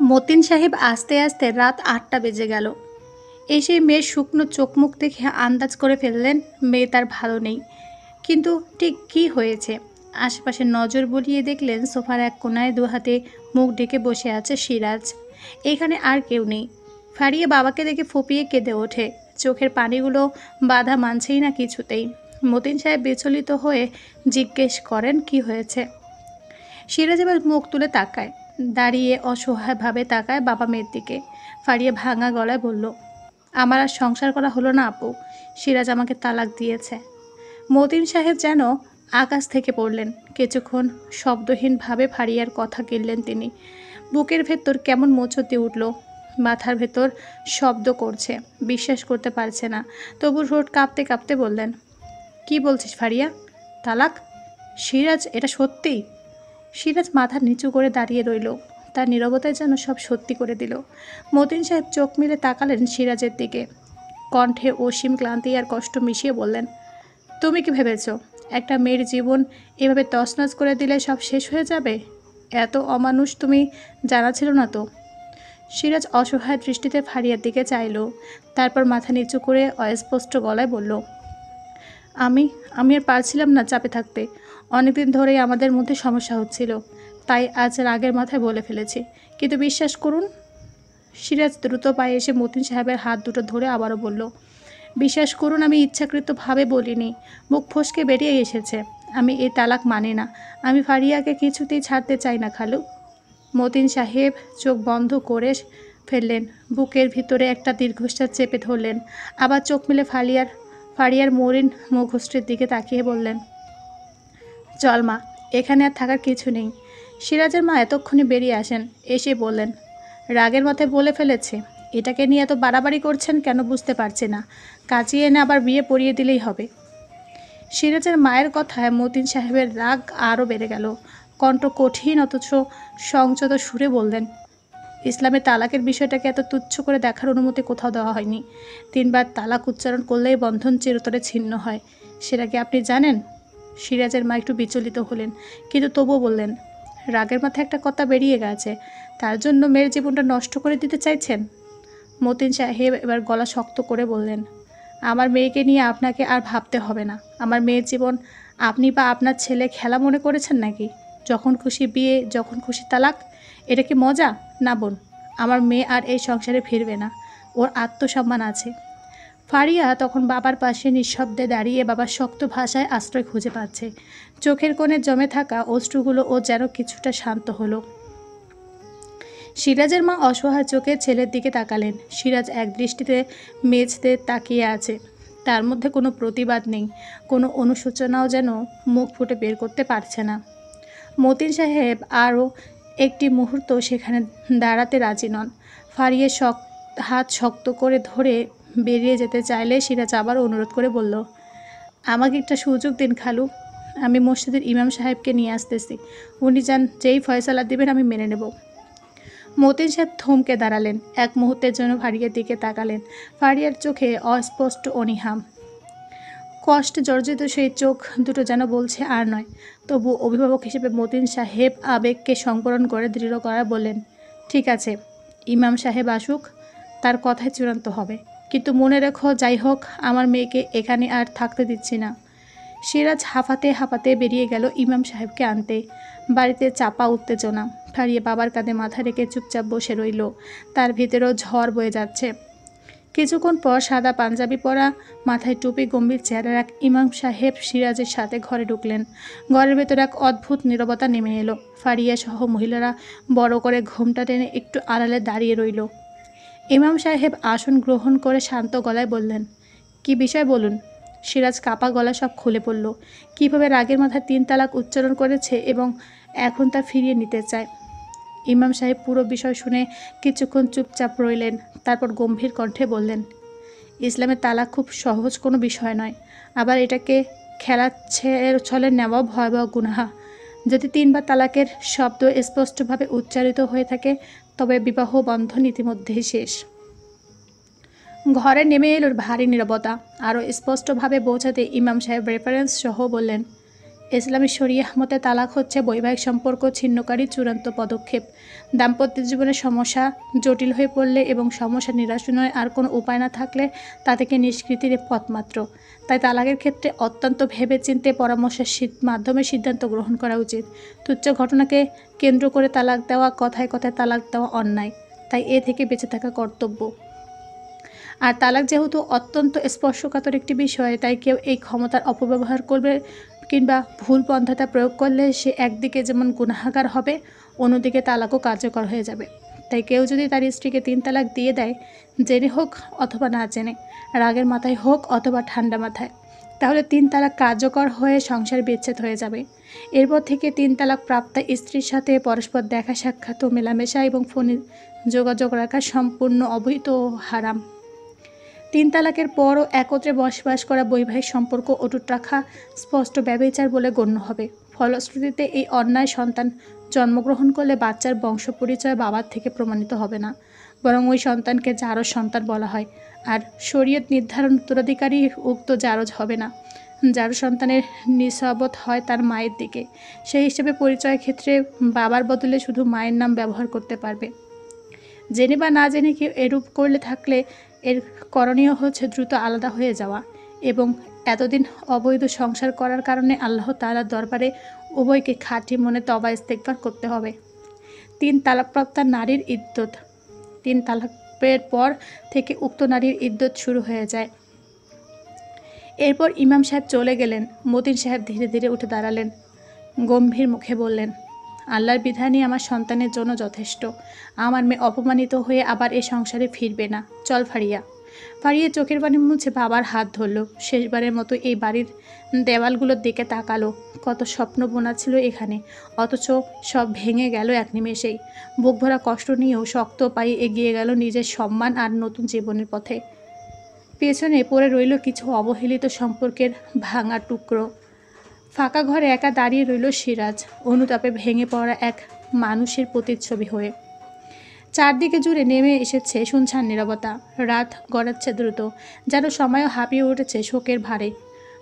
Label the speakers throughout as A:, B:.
A: মতিন সাহেব আস্তে আস্তে রাত ৮টা বেজে গেল। এসে মেয়ের শুকনো চোখ মুখ দেখে আন্দাজ করে ফেললেন মেয়ে তার ভালো নেই। কিন্তু ঠিক কী হয়েছে? আশেপাশে নজর বুলিয়ে দেখলেন সোফার এক কোনায় দু হাতে মুখ ঢেকে বসে আছে সিরাজ। এখানে আর কেউ নেই। ফারিয়ে বাবাকে দেখে ফুপিয়ে কেঁদে ওঠে। চোখের পানিগুলো বাধা মানছেই না কিছুতেই। মতিন সাহেব বিচলিত হয়ে জিজ্ঞেস করেন কি হয়েছে। সিরাজ এবার মুখ তুলে তাকায়, দাঁড়িয়ে অসহায়ভাবে তাকায় বাবা মেয়ের দিকে। ফারিয়ে ভাঙা গলায় বলল, আমার আর সংসার করা হলো না আপু, সিরাজ আমাকে তালাক দিয়েছে। মতিন সাহেব যেন আকাশ থেকে পড়লেন। কিছুক্ষণ শব্দহীনভাবে ফারিয়ার কথা গিললেন তিনি। বুকের ভেতর কেমন মোচড় উঠল, মাথার ভেতর শব্দ করছে, বিশ্বাস করতে পারছে না। তবু ঠোঁট কাঁপতে কাঁপতে বললেন, কি বলছিস ফারিয়া? তালাক? সিরাজ, এটা সত্যি? সিরাজ মাথা নিচু করে দাঁড়িয়ে রইল। তার নীরবতায় যেন সব সত্যি করে দিল। মতিন সাহেব চোখ মেলে তাকালেন সিরাজের দিকে। কণ্ঠে অসীম ক্লান্তি আর কষ্ট মিশিয়ে বললেন, তুমি কি ভেবেছ একটা মেয়ের জীবন এভাবে তছনছ করে দিলে সব শেষ হয়ে যাবে? এত অমানুষ তুমি জানা ছিল না তো? সিরাজ অসহায় দৃষ্টিতে ফারিয়ার দিকে চাইল, তারপর মাথা নিচু করে অস্পষ্ট গলায় বলল, আমি আমি আর পারছিলাম না চাপে থাকতে। অনেকদিন ধরেই আমাদের মধ্যে সমস্যা হচ্ছিল, তাই আজ রাগের মাথায় বলে ফেলেছি। কিন্তু বিশ্বাস করুন। সিরাজ দ্রুত পায়ে এসে মতিন সাহেবের হাত দুটো ধরে আবারও বলল, বিশ্বাস করুন, আমি ইচ্ছাকৃতভাবে বলিনি, মুখ ফসকে বেরিয়ে এসেছে। আমি এই তালাক মানি না। আমি ফারিয়াকে কিছুতেই ছাড়তে চাই না খালু। মতিন সাহেব চোখ বন্ধ করে ফেললেন, বুকের ভিতরে একটা দীর্ঘশ্বাস চেপে ধরলেন। আবার চোখ মেলে ফারিয়ার মরিন মুখশ্রীর দিকে তাকিয়ে বললেন, চল মা, এখানে আর থাকার কিছু নেই। সিরাজের মা এতক্ষণে বেরিয়ে আসেন। এসে বললেন, রাগের মাথায় বলে ফেলেছে। এটাকে নিয়ে এত বাড়াবাড়ি করছেন কেন বুঝতে পারছি না। কাচিয়ে এনে আবার বিয়ে পড়িয়ে দিলেই হবে। সিরাজের মায়ের কথায় মতিন সাহেবের রাগ আরও বেড়ে গেল। কণ্ঠ কঠিন অথচ সংযত সুরে বললেন, ইসলামে তালাকের বিষয়টাকে এত তুচ্ছ করে দেখার অনুমতি কোথাও দেওয়া হয়নি। 3বার তালাক উচ্চারণ করলেই বন্ধন চিরতরে ছিন্ন হয়। সেটা কি আপনি জানেন? সিরাজের মা একটু বিচলিত হলেন, কিন্তু তবুও বললেন, রাগের মাথায় একটা কথা বেরিয়ে গেছে, তার জন্য মেয়ের জীবনটা নষ্ট করে দিতে চাইছেন? মতিন সাহেব এবার গলা শক্ত করে বললেন, আমার মেয়েকে নিয়ে আপনাকে আর ভাবতে হবে না। আমার মেয়ের জীবন আপনি বা আপনার ছেলে খেলা মনে করেছেন নাকি? যখন খুশি বিয়ে, যখন খুশি তালাক। এটা কি মজা? না বোন, আমার মেয়ে আর এই সংসারে ফিরবে না। ওর আত্মসম্মান আছে। ফারিয়া তখন বাবার পাশে নিঃশব্দে দাঁড়িয়ে বাবার শক্ত ভাষায় আশ্রয় খুঁজে পাচ্ছে। চোখের কোণে জমে থাকা অশ্রুগুলো ও যেন কিছুটা শান্ত হলো। সিরাজের মা অসহায় চোখে ছেলের দিকে তাকালেন। সিরাজ এক দৃষ্টিতে মেঝেতে তাকিয়ে আছে। তার মধ্যে কোনো প্রতিবাদ নেই, কোনো অনুশোচনাও যেন মুখ ফুটে বের করতে পারছে না। মতিন সাহেব আরও একটি মুহূর্ত সেখানে দাঁড়াতে রাজি নন। ফারিয়ে হাত শক্ত করে ধরে বেরিয়ে যেতে চাইলে সিরাজ আবার অনুরোধ করে বলল, আমাকে একটা সুযোগ দিন খালু। আমি মসজিদের ইমাম সাহেবকে নিয়ে আসতেছি। উনি যেই ফয়সালা দেবেন আমি মেনে নেব। মতিন সাহেব থমকে দাঁড়ালেন। এক মুহূর্তের জন্য ফারিয়ার দিকে তাকালেন। ফারিয়ার চোখে অস্পষ্ট অনীহা, কষ্ট জর্জরিত সেই চোখ দুটো যেন বলছে আর নয়। তবু অভিভাবক হিসেবে মতিন সাহেব আবেগকে সংবরণ করে দৃঢ় করা বললেন, ঠিক আছে, ইমাম সাহেব আসুক, তার কথাই চূড়ান্ত হবে। কিন্তু মনে রেখো, যাই হোক, আমার মেয়েকে এখানে আর থাকতে দিচ্ছি না। সিরাজ হাঁপাতে হাঁপাতে বেরিয়ে গেল ইমাম সাহেবকে আনতে। বাড়িতে চাপা উত্তেজনা। ফারিয়ে বাবার কাঁধে মাথা রেখে চুপচাপ বসে রইল। তার ভিতরেও ঝড় বয়ে যাচ্ছে। কিছুক্ষণ পর সাদা পাঞ্জাবি পরা, মাথায় টুপি, গম্ভীর চেহারার এক ইমাম সাহেব সিরাজের সাথে ঘরে ঢুকলেন। ঘরের ভেতর এক অদ্ভুত নীরবতা নেমে এলো। ফারিয়া সহ মহিলারা বড় করে ঘোমটা টেনে একটু আড়ালে দাঁড়িয়ে রইল। ইমাম সাহেব আসন গ্রহণ করে শান্ত গলায় বললেন, কি বিষয় বলুন। সিরাজ কাপা গলা সব খুলে পড়ল। কীভাবে রাগের মাথায় 3 তালাক উচ্চারণ করেছে এবং এখন তা ফিরিয়ে নিতে চায়। ইমাম সাহেব পুরো বিষয় শুনে কিছুক্ষণ চুপচাপ রইলেন। তারপর গম্ভীর কণ্ঠে বললেন, ইসলামে তালাক খুব সহজ কোনো বিষয় নয়। আবার এটাকে খেলার ছলে নেওয়া ভয়াবহ গুনাহ। যদি 3বার তালাকের শব্দ স্পষ্টভাবে উচ্চারিত হয়ে থাকে, তবে বিবাহ বন্ধন ইতিমধ্যেই শেষ। ঘরে নেমে এলো ভারী নীরবতা। আরও স্পষ্টভাবে বোঝাতে ইমাম সাহেব রেফারেন্স সহ বললেন, ইসলামী শরিয়াহ মতে তালাক হচ্ছে বৈবাহিক সম্পর্ক ছিন্নকারী চূড়ান্ত পদক্ষেপ। দাম্পত্য জীবনের সমস্যা জটিল হয়ে পড়লে এবং সমস্যা নিরসনের আর কোনো উপায় না থাকলে তা থেকে নিষ্কৃতির পথ মাত্র। তাই তালাকের ক্ষেত্রে অত্যন্ত ভেবেচিন্তে পরামর্শের মাধ্যমে সিদ্ধান্ত গ্রহণ করা উচিত। তুচ্ছ ঘটনাকে কেন্দ্র করে তালাক দেওয়া, কথায় কথায় তালাক দেওয়া অন্যায়, তাই এ থেকে বেঁচে থাকা কর্তব্য। আর তালাক যেহেতু অত্যন্ত স্পর্শকাতর একটি বিষয়, তাই কেউ এই ক্ষমতার অপব্যবহার করবে কিংবা ভুল পন্থাটা প্রয়োগ করলে সে একদিকে যেমন গুনাহগার হবে, অন্যদিকে তালাকও কার্যকর হয়ে যাবে। তাই কেউ যদি তার স্ত্রীকে 3 তালাক দিয়ে দেয়, জেনে হোক অথবা না জেনে, রাগের মাথায় হোক অথবা ঠান্ডা মাথায়, তাহলে 3 তালাক কার্যকর হয়ে সংসার বিচ্ছেদ হয়ে যাবে। এরপর থেকে 3 তালাক প্রাপ্তা স্ত্রীর সাথে পরস্পর দেখা সাক্ষাৎ ও মেলামেশা এবং ফোনে যোগাযোগ রাখা সম্পূর্ণ অবৈধ ও হারাম। 3 তালাকের পরও একত্রে বসবাস করা বৈবাহিক সম্পর্ক অটুট রাখা স্পষ্ট ব্যভিচার বলে গণ্য হবে। ফলশ্রুতিতে এই অন্যায় সন্তান জন্মগ্রহণ করলে বাচ্চার বংশ পরিচয় বাবার থেকে প্রমাণিত হবে না, বরং ওই সন্তানকে জারজ সন্তান বলা হয়। আর শরীয়ত নির্ধারণ উত্তরাধিকারী উক্ত জারজ হবে না। যার সন্তানের নিসবত হয় তার মায়ের দিকে, সেই হিসেবে পরিচয়ের ক্ষেত্রে বাবার বদলে শুধু মায়ের নাম ব্যবহার করতে পারবে। জেনে বা না জেনে কেউ এরূপ করলে থাকলে এর করণীয় হচ্ছে দ্রুত আলাদা হয়ে যাওয়া এবং এতদিন অবৈধ সংসার করার কারণে আল্লাহ তাআলার দরবারে উভয়কে খাঁটি মনে তওবা ইস্তেগফার করতে হবে। 3 তালাকপ্রাপ্তা নারীর ইদ্যত। 3 তালাকের পর থেকে উক্ত নারীর ইদ্যত শুরু হয়ে যায়। এরপর ইমাম সাহেব চলে গেলেন। মতিন সাহেব ধীরে ধীরে উঠে দাঁড়ালেন, গম্ভীর মুখে বললেন, আল্লাহর বিধানই আমার সন্তানের জন্য যথেষ্ট। আমার মেয়ে অপমানিত হয়ে আবার এ সংসারে ফিরবে না। চল ফারিয়া। ফারিয়া চোখের পানি মুছে বাবার হাত ধরল। শেষবারের মতো এই বাড়ির দেওয়ালগুলোর দিকে তাকালো। কত স্বপ্ন বোনা ছিল এখানে, অথচ সব ভেঙে গেল এক নিমেষেই। বুক ভরা কষ্ট নিয়েও শক্ত পায়ে এগিয়ে গেল নিজের সম্মান আর নতুন জীবনের পথে। পেছনে পড়ে রইল কিছু অবহেলিত সম্পর্কের ভাঙা টুকরো। ফাঁকা ঘরে একা দাঁড়িয়ে রইল সিরাজ, অনুতাপে ভেঙে পড়া এক মানুষের প্রতিচ্ছবি হয়ে। চারদিকে জুড়ে নেমে এসেছে শুনশান নীরবতা। রাত গড়াচ্ছে দ্রুত, যেন সময়ও হাঁপিয়ে উঠেছে শোকের ভারে।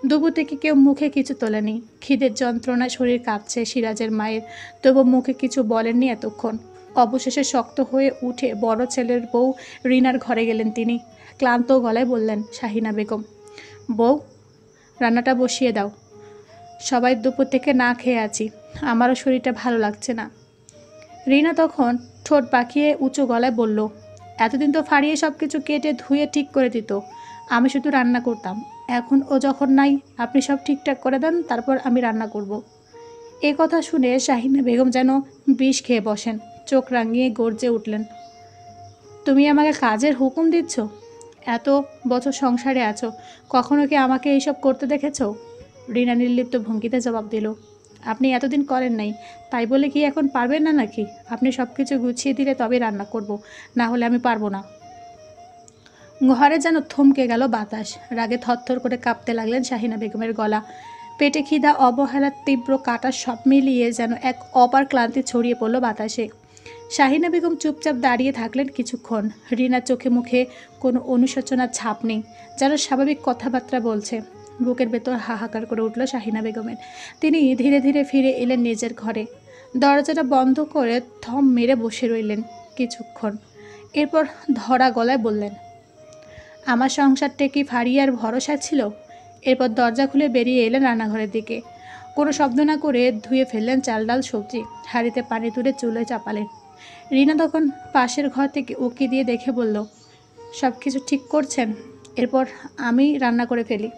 A: দুপুর থেকে কেউ মুখে কিছু তোলেনি। খিদের যন্ত্রণায় শরীর কাঁপছে সিরাজের মায়ের, তবু মুখে কিছু বলেননি এতক্ষণ। অবশেষে শক্ত হয়ে উঠে বড় ছেলের বউ রিনার ঘরে গেলেন তিনি। ক্লান্ত গলায় বললেন, শাহিনা বেগম, বউ, রান্নাটা বসিয়ে দাও। সবাই দুপুর থেকে না খেয়ে আছি, আমারও শরীরটা ভালো লাগছে না। রিনা তখন ঠোঁট পাকিয়ে উঁচু গলায় বলল, এতদিন তো ফাড়িয়ে সব কিছু কেটে ধুয়ে ঠিক করে দিত, আমি শুধু রান্না করতাম। এখন ও যখন নাই, আপনি সব ঠিকঠাক করে দেন, তারপর আমি রান্না করব। এ কথা শুনে শাহিনা বেগম যেন বিষ খেয়ে বসেন, চোখ রাঙিয়ে গর্জে উঠলেন, তুমি আমাকে কাজের হুকুম দিচ্ছ? এত বছর সংসারে আছো, কখনো কি আমাকে এইসব করতে দেখেছো? রিনা নির্লিপ্ত ভঙ্গিতে জবাব দিল, আপনি এতদিন করেন নাই, তাই বলে কি এখন পারবেন না নাকি? আপনি সব কিছু গুছিয়ে দিলে তবে রান্না করব, না হলে আমি পারবো না। ঘরে যেন থমকে গেল বাতাস। রাগে থরথর করে কাঁপতে লাগলেন শাহিনা বেগমের গলা। পেটে খিদা, অবহেলার তীব্র কাটা সব মিলিয়ে যেন এক অপার ক্লান্তি ছড়িয়ে পড়ল বাতাসে। শাহিনা বেগম চুপচাপ দাঁড়িয়ে থাকলেন কিছুক্ষণ। রিনার চোখে মুখে কোনো অনুশোচনার ছাপ নেই, যেন স্বাভাবিক কথাবার্তা বলছে। বুকের ভেতর হাহাকার করে উঠল শাহিনা বেগমের। তিনি ধীরে ধীরে ফিরে এলেন নিজের ঘরে। দরজাটা বন্ধ করে থম মেরে বসে রইলেন কিছুক্ষণ। এরপর ধরা গলায় বললেন, আমার সংসারটা কি ফারিয়ার ভরসা ছিল? এরপর দরজা খুলে বেরিয়ে এলেন রান্নাঘরের দিকে। কোনো শব্দ না করে ধুয়ে ফেললেন চাল ডাল সবজি, হাঁড়িতে পানি তুলে চুলোয় চাপালেন। রিনা তখন পাশের ঘর থেকে উকি দিয়ে দেখে বলল, সব কিছু ঠিক করছেন? এরপর আমি রান্না করে ফেলি।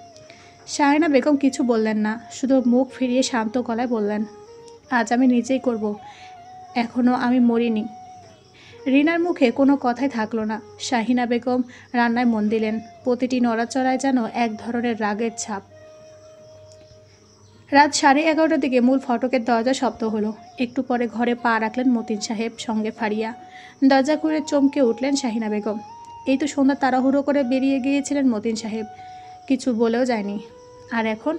A: শাহিনা বেগম কিছু বললেন না, শুধু মুখ ফিরিয়ে শান্ত গলায় বললেন, আজ আমি নিজেই করব, এখনও আমি মরিনি। রিনার মুখে কোনো কথাই থাকলো না। শাহিনা বেগম রান্নায় মন দিলেন। প্রতিটি নড়াচড়ায় যেন এক ধরনের রাগের ছাপ। রাত 11:30টার দিকে মূল ফটকের দরজা শব্দ হলো। একটু পরে ঘরে পা রাখলেন মতিন সাহেব, সঙ্গে ফারিয়া। দরজা খুলে চমকে উঠলেন শাহিনা বেগম। এই তো সন্ধ্যা তাড়াহুড়ো করে বেরিয়ে গিয়েছিলেন মতিন সাহেব, কিছু বলেও যায়নি। আর এখন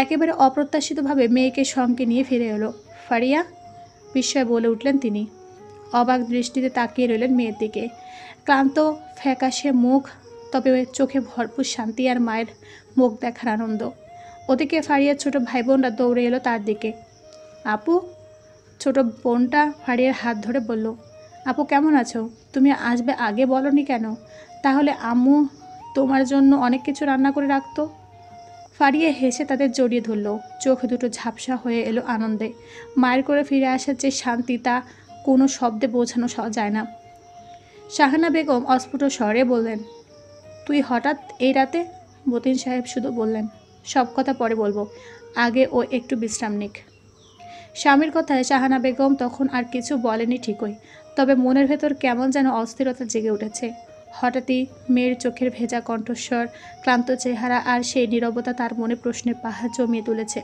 A: একেবারে অপ্রত্যাশিতভাবে মেয়েকে সঙ্গে নিয়ে ফিরে এলো। ফারিয়া, বিস্ময়ে বলে উঠলেন তিনি। অবাক দৃষ্টিতে তাকিয়ে রইলেন মেয়ের দিকে। ক্লান্ত ফ্যাকাশে মুখ, তবে চোখে ভরপুর শান্তি আর মায়ের মুখ দেখার আনন্দ। ওদিকে ফারিয়ার ছোট ভাই বোনরা দৌড়ে এলো তার দিকে। আপু, ছোট বোনটা ফারিয়ার হাত ধরে বলল, আপু কেমন আছো? তুমি আসবে আগে বলনি কেন? তাহলে আম্মু তোমার জন্য অনেক কিছু রান্না করে রাখতো। ফারিয়া হেসে তাদের জড়িয়ে ধরল। চোখ দুটো ঝাপসা হয়ে এলো আনন্দে। মায়ের করে ফিরে আসার যে শান্তি তা কোনো শব্দে বোঝানো যায় না। শাহানা বেগম অস্ফুট স্বরে বললেন, তুই হঠাৎ এই রাতে? মতিন সাহেব শুধু বললেন, সব কথা পরে বলবো, আগে ও একটু বিশ্রাম নিক। স্বামীর কথায় শাহানা বেগম তখন আর কিছু বলেনি ঠিকই, তবে মনের ভেতর কেমন যেন অস্থিরতা জেগে উঠেছে। হঠাৎই মেয়ের চোখের ভেজা কণ্ঠস্বর, ক্লান্ত চেহারা আর সেই নীরবতা তার মনে প্রশ্নের পাহাড় জমিয়ে তুলেছে।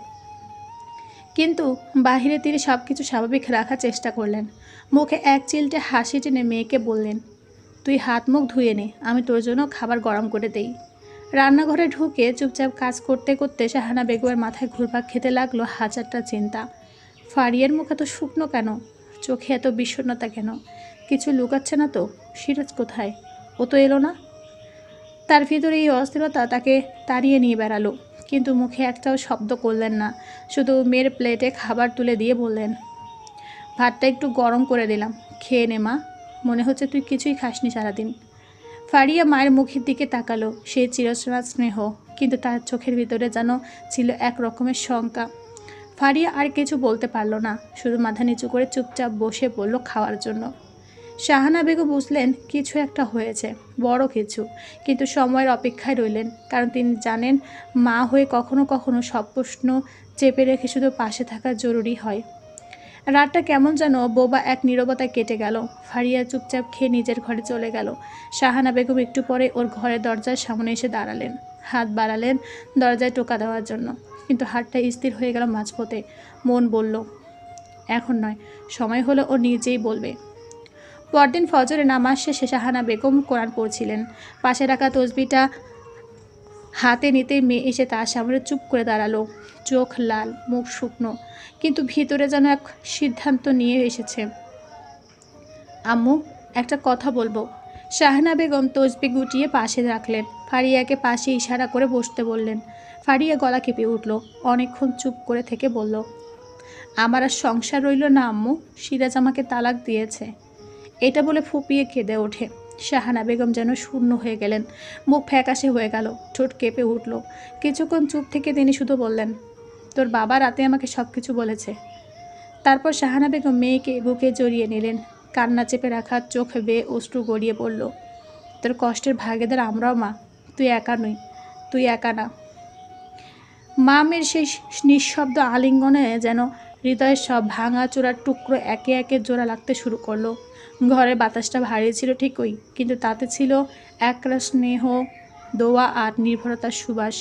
A: কিন্তু বাহিরে তিনি সব কিছু স্বাভাবিক রাখার চেষ্টা করলেন। মুখে এক চিলটে হাসি টেনে মেয়েকে বললেন, তুই হাত মুখ ধুয়ে নে, আমি তোর জন্য খাবার গরম করে দেই। রান্নাঘরে ঢুকে চুপচাপ কাজ করতে করতে শাহানা বেগমের মাথায় ঘুরপাক খেতে লাগলো হাজারটা চিন্তা। ফারিয়ার মুখ এত শুকনো কেন? চোখে এত বিষণ্ণতা কেন? কিছু লুকাচ্ছে না তো? সিরাজ কোথায়? ও তো এলো না। তার ভিতরে এই অস্থিরতা তাকে তাড়িয়ে নিয়ে বেড়ালো, কিন্তু মুখে একটাও শব্দ করলেন না। শুধু মেয়ের প্লেটে খাবার তুলে দিয়ে বললেন, ভাতটা একটু গরম করে দিলাম, খেয়ে নে মা, মনে হচ্ছে তুই কিছুই খাসনি সারাদিন। ফারিয়া মায়ের মুখের দিকে তাকালো, সে চিরচেনা স্নেহ, কিন্তু তার চোখের ভিতরে যেন ছিল এক রকমের শঙ্কা। ফারিয়া আর কিছু বলতে পারল না, শুধু মাথা নিচু করে চুপচাপ বসে পড়ল খাওয়ার জন্য। শাহানা বেগম বুঝলেন কিছু একটা হয়েছে, বড় কিছু, কিন্তু সময়ের অপেক্ষায় রইলেন, কারণ তিনি জানেন মা হয়ে কখনো কখনো সব প্রশ্ন চেপে রেখে শুধু পাশে থাকা জরুরি হয়। রাতটা কেমন যেন বোবা এক নীরবতায় কেটে গেল। ফারিয়া চুপচাপ খেয়ে নিজের ঘরে চলে গেল। শাহানা বেগম একটু পরে ওর ঘরের দরজার সামনে এসে দাঁড়ালেন, হাত বাড়ালেন দরজায় টোকা দেওয়ার জন্য, কিন্তু হাতটা স্থির হয়ে গেল মাঝপথে। মন বলল, এখন নয়, সময় হলো ও নিজেই বলবে। পরদিন ফজরে নামাজ শেষে শাহানা বেগম কোরআন পড়ছিলেন। পাশে রাখা তসবিটা হাতে নিতেই মেয়ে এসে তার সামনে চুপ করে দাঁড়ালো। চোখ লাল, মুখ শুকনো, কিন্তু ভিতরে যেন এক সিদ্ধান্ত নিয়ে এসেছে। আম্মু, একটা কথা বলবো। শাহানা বেগম তসবি গুটিয়ে পাশে রাখলেন। ফারিয়াকে পাশে ইশারা করে বসতে বললেন। ফারিয়া গলা কেঁপে উঠল, অনেকক্ষণ চুপ করে থেকে বলল, আমার আর সংসার রইল না আম্মু, সিরাজ আমাকে তালাক দিয়েছে। এটা বলে ফুপিয়ে কেঁদে ওঠে। শাহানা বেগম যেন শূন্য হয়ে গেলেন, মুখ ফ্যাকাশে হয়ে গেল, ঠোঁট কেঁপে উঠল। কিছুক্ষণ চুপ থেকে তিনি শুধু বললেন, তোর বাবা রাতে আমাকে সব কিছু বলেছে। তারপর শাহানা বেগম মেয়েকে বুকে জড়িয়ে নিলেন। কান্না চেপে রাখা চোখ বেয়ে অশ্রু গড়িয়ে পড়ল। তোর কষ্টের ভাগেদার আমরাও মা, তুই একা নই, তুই একা না। মা মেয়ের সেই নিঃশব্দ আলিঙ্গনে যেন হৃদয়ের সব ভাঙা চূড়ার টুকরো একে একে জোড়া লাগতে শুরু করলো। ঘরের বাতাসটা ভারী ছিল ঠিকই, কিন্তু তাতে ছিল একরা স্নেহ, দোয়া আর নির্ভরতার সুবাস।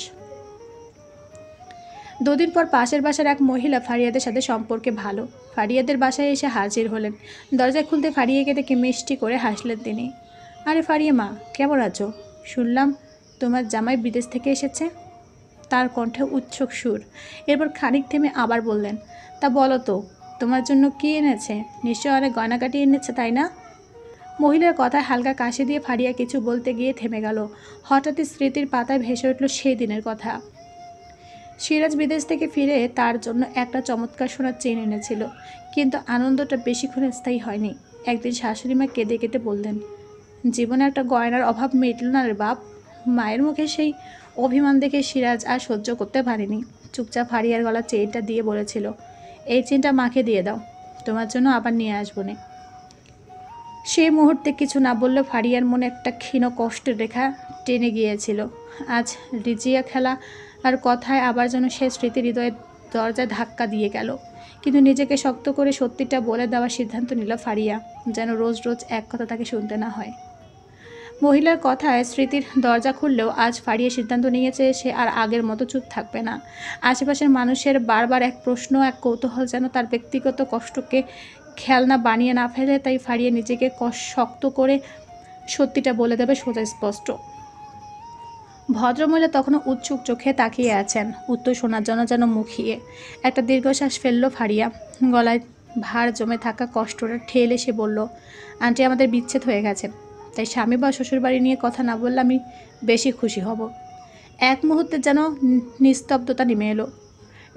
A: দুদিন পর পাশের বাসার এক মহিলা ফারিয়াদের সাথে সম্পর্কে ভালো ফারিয়াদের বাসায় এসে হাজির হলেন। দরজা খুলতে ফারিয়াকে দেখে মিষ্টি করে হাসলেন তিনি। আরে ফারিয়া মা, কেমন আছো? শুনলাম তোমার জামাই বিদেশ থেকে এসেছে। তার কণ্ঠে উৎসুক সুর। এরপর খানিক থেমে আবার বললেন, তা বলো তো, তোমার জন্য কী এনেছে? নিশ্চয় অনেক গয়নাকাটি এনেছে, তাই না? মহিলার কথায় হালকা কাশি দিয়ে ফারিয়া কিছু বলতে গিয়ে থেমে গেল। হঠাৎই স্মৃতির পাতায় ভেসে উঠল সেই দিনের কথা। সিরাজ বিদেশ থেকে ফিরে তার জন্য একটা চমৎকার সোনার চেন এনেছিল, কিন্তু আনন্দটা বেশিক্ষণ স্থায়ী হয়নি। একদিন শাশুড়িমা কেঁদে কেটে বললেন, জীবনে একটা গয়নার অভাব মিটল না রে বাপ। মায়ের মুখে সেই অভিমান দেখে সিরাজ আর সহ্য করতে পারেনি। চুপচাপ ফারিয়ার গলা চেনটা দিয়ে বলেছিল, এই চেনটা মাকে দিয়ে দাও, তোমার জন্য আবার নিয়ে আসবো নে। সেই মুহূর্তে কিছু না বললেও ফারিয়ার মনে একটা ক্ষীণ কষ্টের রেখা টেনে গিয়েছিল। আজ রিজিয়া খেলা আর কথায় আবার যেন সে স্মৃতি হৃদয়ের দরজায় ধাক্কা দিয়ে গেল। কিন্তু নিজেকে শক্ত করে সত্যিটা বলে দেওয়ার সিদ্ধান্ত নিল ফারিয়া, যেন রোজ রোজ এক কথা তাকে শুনতে না হয়। মহিলার কথায় স্মৃতির দরজা খুললেও আজ ফারিয়া সিদ্ধান্ত নিয়েছে সে আর আগের মতো চুপ থাকবে না। আশেপাশের মানুষের বারবার এক প্রশ্ন, এক কৌতূহল যেন তার ব্যক্তিগত কষ্টকে খেলনা বানিয়ে না ফেলে। তাই ফারিয়া নিজেকে শক্ত করে সত্যিটা বলে দেবে সোজা স্পষ্ট। ভদ্রমহিলা তখনও উৎসুক চোখে তাকিয়ে আছেন, উত্তর শোনার জন্য যেন মুখিয়ে। একটা দীর্ঘশ্বাস ফেলল ফারিয়া। গলায় ভার জমে থাকা কষ্টটা ঠেলে সে বলল, আন্টি, আমাদের বিচ্ছেদ হয়ে গেছে, তাই স্বামী বা শ্বশুরবাড়ি নিয়ে কথা না বললে আমি বেশি খুশি হব। এক মুহূর্তে যেন নিস্তব্ধতা নেমে এলো।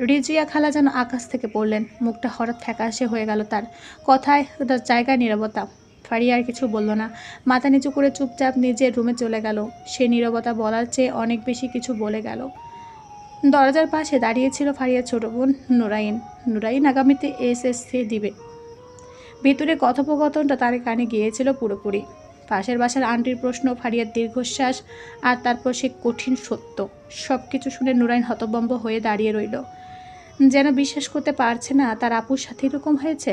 A: রিজিয়া খালা যেন আকাশ থেকে পড়লেন। মুখটা হঠাৎ ফ্যাকাশে হয়ে গেল তার। কথায় তার জায়গায় নীরবতা। ফারিয়া আর কিছু বলল না। মাথা নিচু করে চুপচাপ নিজের রুমে চলে গেল। সে নীরবতা বলার চেয়ে অনেক বেশি কিছু বলে গেল। দরজার পাশে দাঁড়িয়েছিল ফারিয়ার ছোট বোন নুরাইন। নুরাইন আগামীতে এসএসসি দিবে। ভিতরে কথোপকথনটা তার কানে গিয়েছিল পুরোপুরি। পাশের বাসার আন্টির প্রশ্ন, ফারিয়ার দীর্ঘশ্বাস, আর তারপর সে কঠিন সত্য। সব কিছু শুনে নুরাইন হতভম্ব হয়ে দাঁড়িয়ে রইল, যেন বিশ্বাস করতে পারছে না তার আপুর সাথে এরকম হয়েছে।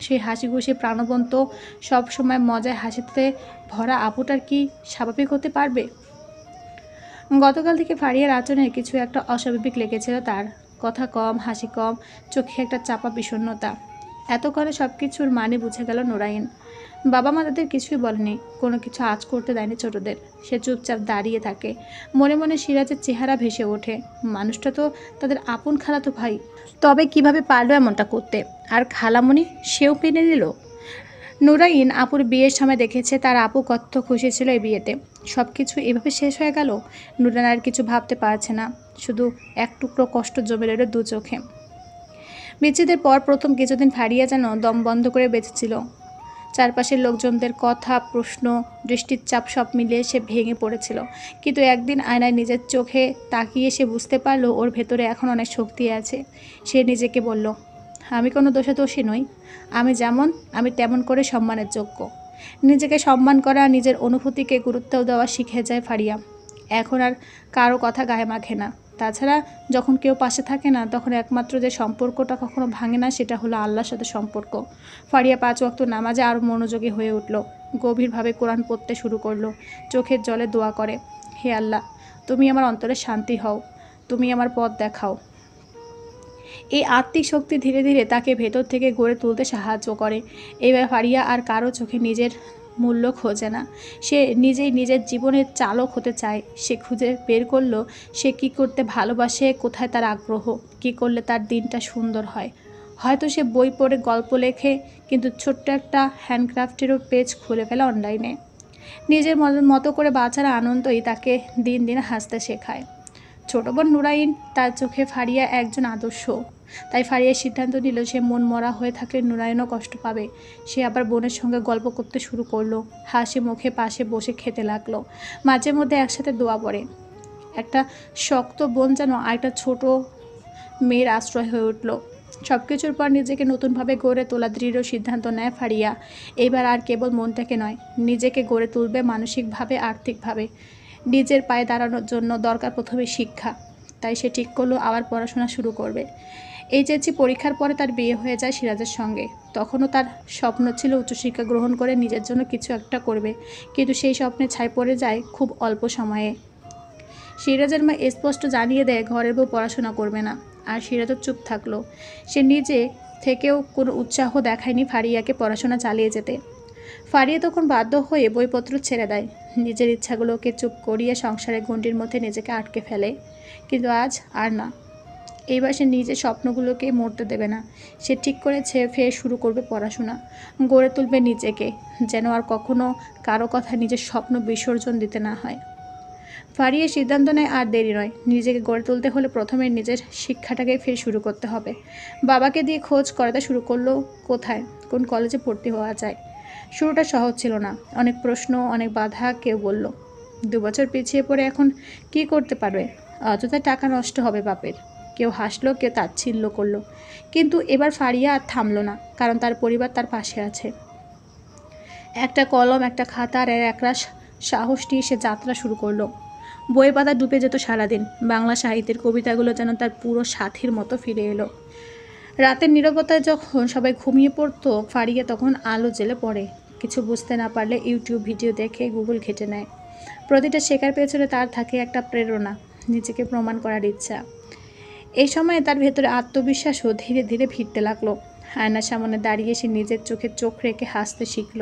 A: সেই হাসি খুশি প্রাণবন্ত, সব সময় মজায় হাসিতে ভরা আপুটার কি স্বাভাবিক হতে পারবে? গতকাল থেকে ফারিয়ার আচরণে কিছু একটা অস্বাভাবিক লেগেছিল তার। কথা কম, হাসি কম, চোখে একটা চাপা বিষণ্ণতা। এতক্ষণে সব কিছুর মানে বুঝে গেল নুরাইন। বাবা মা তাদের কিছুই বলেনি, কোনো কিছু আঁচ করতে দেয়নি ছোটদের। সে চুপচাপ দাঁড়িয়ে থাকে। মনে মনে সিরাজের চেহারা ভেসে ওঠে। মানুষটা তো তাদের আপন খালাতো ভাই, তবে কিভাবে পারলো এমনটা করতে? আর খালামণি, সেও মেনে নিল। নুরাইন আপুর বিয়ের সময় দেখেছে তার আপু কত খুশি ছিল এই বিয়েতে। সব কিছু এভাবে শেষ হয়ে গেল। নুরাইন আর কিছু ভাবতে পারছে না, শুধু এক টুকরো কষ্ট জমে রইল দু চোখে। বিচ্ছেদের পর প্রথম কিছুদিন ফারিয়া যেন দম বন্ধ করে বেঁচেছিল। চারপাশের লোকজনদের কথা, প্রশ্ন, দৃষ্টির চাপ সব মিলিয়ে সে ভেঙে পড়েছিল। কিন্তু একদিন আয়নায় নিজের চোখে তাকিয়ে সে বুঝতে পারল ওর ভেতরে এখন অনেক শক্তি আছে। সে নিজেকে বলল, আমি কোনো দোষাদোষী নই। আমি যেমন, আমি তেমন করে সম্মানের যোগ্য। নিজেকে সম্মান করা, নিজের অনুভূতিকে গুরুত্ব দেওয়া শিখে যায় ফারিয়া। এখন আর কারো কথা গায়ে মাখে না। তাছাড়া যখন কেউ পাশে থাকে না, তখন একমাত্র যে সম্পর্কটা কখনো ভাঙে না, সেটা হলো আল্লাহর সাথে সম্পর্ক। ফারিয়া ৫ ওয়াক্ত নামাজে আরও মনোযোগী হয়ে উঠল। গভীরভাবে কোরআন পড়তে শুরু করলো। চোখের জলে দোয়া করে, হে আল্লাহ, তুমি আমার অন্তরে শান্তি হও, তুমি আমার পথ দেখাও। এই আত্মিক শক্তি ধীরে ধীরে তাকে ভেতর থেকে গড়ে তুলতে সাহায্য করে। এবার ফারিয়া আর কারো চোখে নিজের মূল্য খোঁজে না। সে নিজেই নিজের জীবনের চালক হতে চায়। সে খুঁজে বের করলো সে কী করতে ভালোবাসে, কোথায় তার আগ্রহ, কী করলে তার দিনটা সুন্দর হয়। হয়তো সে বই পড়ে, গল্প লেখে, কিন্তু ছোট্ট একটা হ্যান্ডক্রাফটেরও পেজ খুলে ফেলে অনলাইনে। নিজের মতো করে বাঁচার আনন্দই তাকে দিন দিন হাসতে শেখায়। ছোট বোন নুরাইন, তার চোখে ফারিয়া একজন আদর্শ। তাই ফারিয়া সিদ্ধান্ত নিল সে মন মরা হয়ে থাকলে নুরাইনও কষ্ট পাবে। সে আবার বোনের সঙ্গে গল্প করতে শুরু করলো। হাসি মুখে পাশে বসে খেতে লাগলো। মাঝে মধ্যে একসাথে দোয়া পড়ে। একটা শক্ত বোন যেন আরেকটা ছোট মেয়ের আশ্রয় হয়ে উঠল। সব কিছুর পর নিজেকে নতুনভাবে গড়ে তোলা দৃঢ় সিদ্ধান্ত নেয় ফারিয়া। এবার আর কেবল মনটাকে নয়, নিজেকে গড়ে তুলবে মানসিকভাবে, আর্থিকভাবে। নিজের পায়ে দাঁড়ানোর জন্য দরকার প্রথমে শিক্ষা। তাই সে ঠিক করলো আবার পড়াশোনা শুরু করবে। এইচএসসি পরীক্ষার পরে তার বিয়ে হয়ে যায় সিরাজের সঙ্গে। তখনও তার স্বপ্ন ছিল উচ্চশিক্ষা গ্রহণ করে নিজের জন্য কিছু একটা করবে, কিন্তু সেই স্বপ্নে ছাই পড়ে যায় খুব অল্প সময়ে। সিরাজের মা স্পষ্ট জানিয়ে দেয় ঘরের বউ পড়াশোনা করবে না, আর সিরাজও চুপ থাকলো। সে নিজে থেকেও কোনো উৎসাহ দেখায়নি ফারিয়াকে পড়াশোনা চালিয়ে যেতে। ফারিয়া তখন বাধ্য হয়ে বইপত্র ছেড়ে দেয়, নিজের ইচ্ছাগুলোকে চুপ করিয়ে সংসারের গণ্ডির মধ্যে নিজেকে আটকে ফেলে। কিন্তু আজ আর না। এইবার সে নিজের স্বপ্নগুলোকে মরতে দেবে না। সে ঠিক করেছে ফের শুরু করবে পড়াশোনা, গড়ে তুলবে নিজেকে, যেন আর কখনো কারো কথা নিজের স্বপ্ন বিসর্জন দিতে না হয়। ফারিয়া সিদ্ধান্ত নেয় আর দেরি নয়। নিজেকে গড়ে তুলতে হলে প্রথমে নিজের শিক্ষাটাকে ফের শুরু করতে হবে। বাবাকে দিয়ে খোঁজ করাতে শুরু করলো কোথায়, কোন কলেজে ভর্তি হওয়া যায়। শুরুটা সহজ ছিল না, অনেক প্রশ্ন, অনেক বাধা। কেউ বলল 2 বছর পিছিয়ে পড়ে এখন কি করতে পারবে, অযথা টাকা নষ্ট হবে বাপের। কেউ হাসলো, কেউ তাচ্ছিল্য করলো। কিন্তু এবার ফারিয়া আর থামলো না, কারণ তার পরিবার তার পাশে আছে। একটা কলম, একটা খাতা আর একরাশ সাহস নিয়ে সে যাত্রা শুরু করলো। বই পাতা ডুবে যেত সারাদিন। বাংলা সাহিত্যের কবিতাগুলো যেন তার পুরো সাথীর মতো ফিরে এলো। রাতের নীরবতায় যখন সবাই ঘুমিয়ে পড়তো, ফারিয়া তখন আলো জ্বেলে পড়ে। কিছু বুঝতে না পারলে ইউটিউব ভিডিও দেখে, গুগল ঘেঁটে নেয়। প্রতিটা শেখার পেছনে তার থাকে একটা প্রেরণা, নিজেকে প্রমাণ করার ইচ্ছা। এই সময়ে তার ভেতরে আত্মবিশ্বাসও ধীরে ধীরে ফিরতে লাগলো। আয়নার সামনে দাঁড়িয়ে সে নিজের চোখে চোখ রেখে হাসতে শিখল।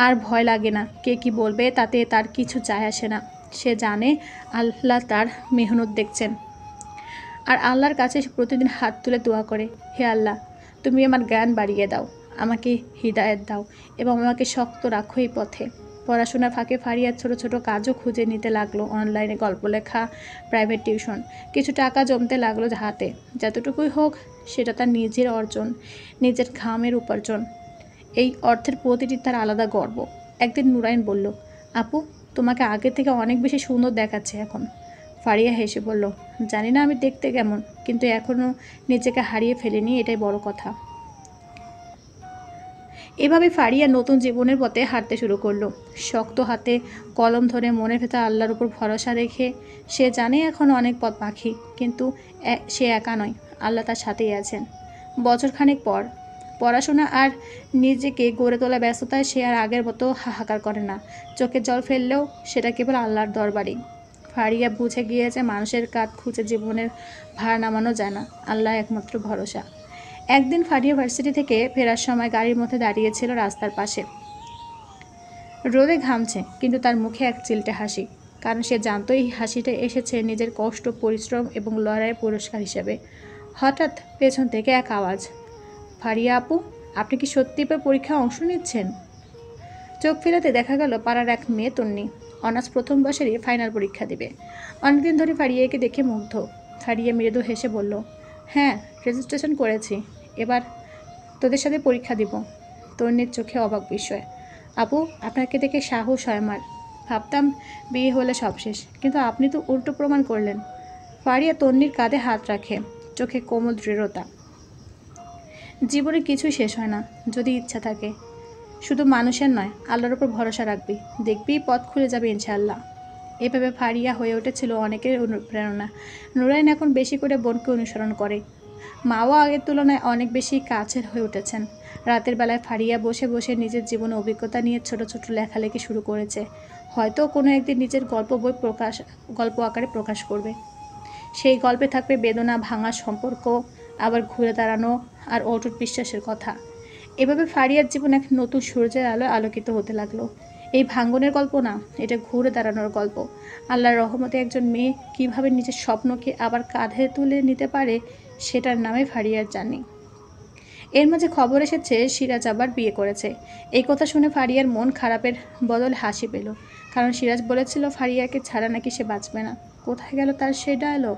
A: আর ভয় লাগে না, কে কি বলবে তাতে তার কিছু যায় আসে না। সে জানে আল্লাহ তার মেহনত দেখছেন। আর আল্লাহর কাছে সে প্রতিদিন হাত তুলে দোয়া করে, হে আল্লাহ, তুমি আমার জ্ঞান বাড়িয়ে দাও, আমাকে হিদায়েত দাও এবং আমাকে শক্ত রাখো এই পথে। পড়াশোনার ফাঁকে ফারিয়ার ছোট ছোট কাজও খুঁজে নিতে লাগলো, অনলাইনে গল্প লেখা, প্রাইভেট টিউশন। কিছু টাকা জমতে লাগলো হাতে। যতটুকুই হোক সেটা তার নিজের অর্জন, নিজের ঘামের উপার্জন। এই অর্থের প্রতিটি তার আলাদা গর্ব। একদিন নুরাইন বলল, আপু, তোমাকে আগে থেকে অনেক বেশি সুন্দর দেখাচ্ছে এখন। ফারিয়া হেসে বলল, জানি না আমি দেখতে কেমন, কিন্তু এখনও নিজেকে হারিয়ে ফেলিনি, এটাই বড় কথা। এভাবে ফারিয়া নতুন জীবনের পথে হাঁটতে শুরু করলো, শক্ত হাতে কলম ধরে, মনের ভেতর আল্লাহর উপর ভরসা রেখে। সে জানে এখন অনেক পথ পাখি, কিন্তু সে একা নয়, আল্লাহ তার সাথেই আছেন। বছরখানেক পর পড়াশোনা আর নিজেকে গড়ে তোলা ব্যস্ততায় সে আর আগের মতো হাহাকার করে না। চোখে জল ফেললেও সেটা কেবল আল্লাহর দরবারেই। ফারিয়া বুঝে গিয়েছে মানুষের কাঁধ খুঁজে জীবনের ভার নামানো যায় না, আল্লাহ একমাত্র ভরসা। একদিন ফারিয়া ভার্সিটি থেকে ফেরার সময় গাড়ির মধ্যে দাঁড়িয়েছিল রাস্তার পাশে। রোদে ঘামছে, কিন্তু তার মুখে এক চিলটে হাসি, কারণ সে জানতো এই হাসিটা এসেছে নিজের কষ্ট, পরিশ্রম এবং লড়াইয়ের পুরস্কার হিসেবে। হঠাৎ পেছন থেকে এক আওয়াজ, ফারিয়া আপু, আপনি কি সত্যি এবার পরীক্ষায় অংশ নিচ্ছেন? চোখ ফেরাতে দেখা গেল পাড়ার এক মেয়ে তন্নি, অনার্স প্রথম বছরই ফাইনাল পরীক্ষা দিবে। অনেকদিন ধরে ফারিয়াকে দেখে মুগ্ধ। ফারিয়া মৃদু হেসে বলল, হ্যাঁ, রেজিস্ট্রেশন করেছি, এবার তোদের সাথে পরীক্ষা দিব। তন্নির চোখে অবাক বিস্ময়। আপু, আপনাকে দেখে সাহস হয় আমার। ভাবতাম বিয়ে হলে সব শেষ, কিন্তু আপনি তো উল্টো প্রমাণ করলেন। ফারিয়া তন্নির কাঁধে হাত রাখে, চোখে কোমল দৃঢ়তা। জীবনে কিছুই শেষ হয় না, যদি ইচ্ছা থাকে। শুধু মানুষের নয়, আল্লাহর উপর ভরসা রাখবি, দেখবি পথ খুলে যাবে ইনশাআল্লাহ। এভাবে ফারিয়া হয়ে উঠেছিল অনেকের অনুপ্রেরণা। নুরাইন এখন বেশি করে বোনকে অনুসরণ করে। মাও আগের তুলনায় অনেক বেশি কাছের হয়ে উঠেছেন। রাতের বেলায় ফারিয়া বসে বসে নিজের জীবনের অভিজ্ঞতা নিয়ে ছোট ছোট লেখালেখি শুরু করেছে। হয়তো কোনো একদিন নিজের গল্প আকারে প্রকাশ করবে। সেই গল্পে থাকবে বেদনা, ভাঙা সম্পর্ক, আবার ঘুরে দাঁড়ানো আর অটুট বিশ্বাসের কথা। এভাবে ফারিয়ার জীবন এক নতুন সূর্যের আলোয় আলোকিত হতে লাগলো। এই ভাঙ্গনের গল্প না, এটা ঘুরে দাঁড়ানোর গল্প। আল্লাহর রহমতে একজন মেয়ে কীভাবে নিজের স্বপ্নকে আবার কাঁধে তুলে নিতে পারে, সেটার নামে ফারিয়ার জার্নি। এর মাঝে খবর এসেছে সিরাজ আবার বিয়ে করেছে। এই কথা শুনে ফারিয়ার মন খারাপের বদলে হাসি পেল, কারণ সিরাজ বলেছিল ফারিয়াকে ছাড়া নাকি সে বাঁচবে না। কোথায় গেল তার সেই ডায়লগ?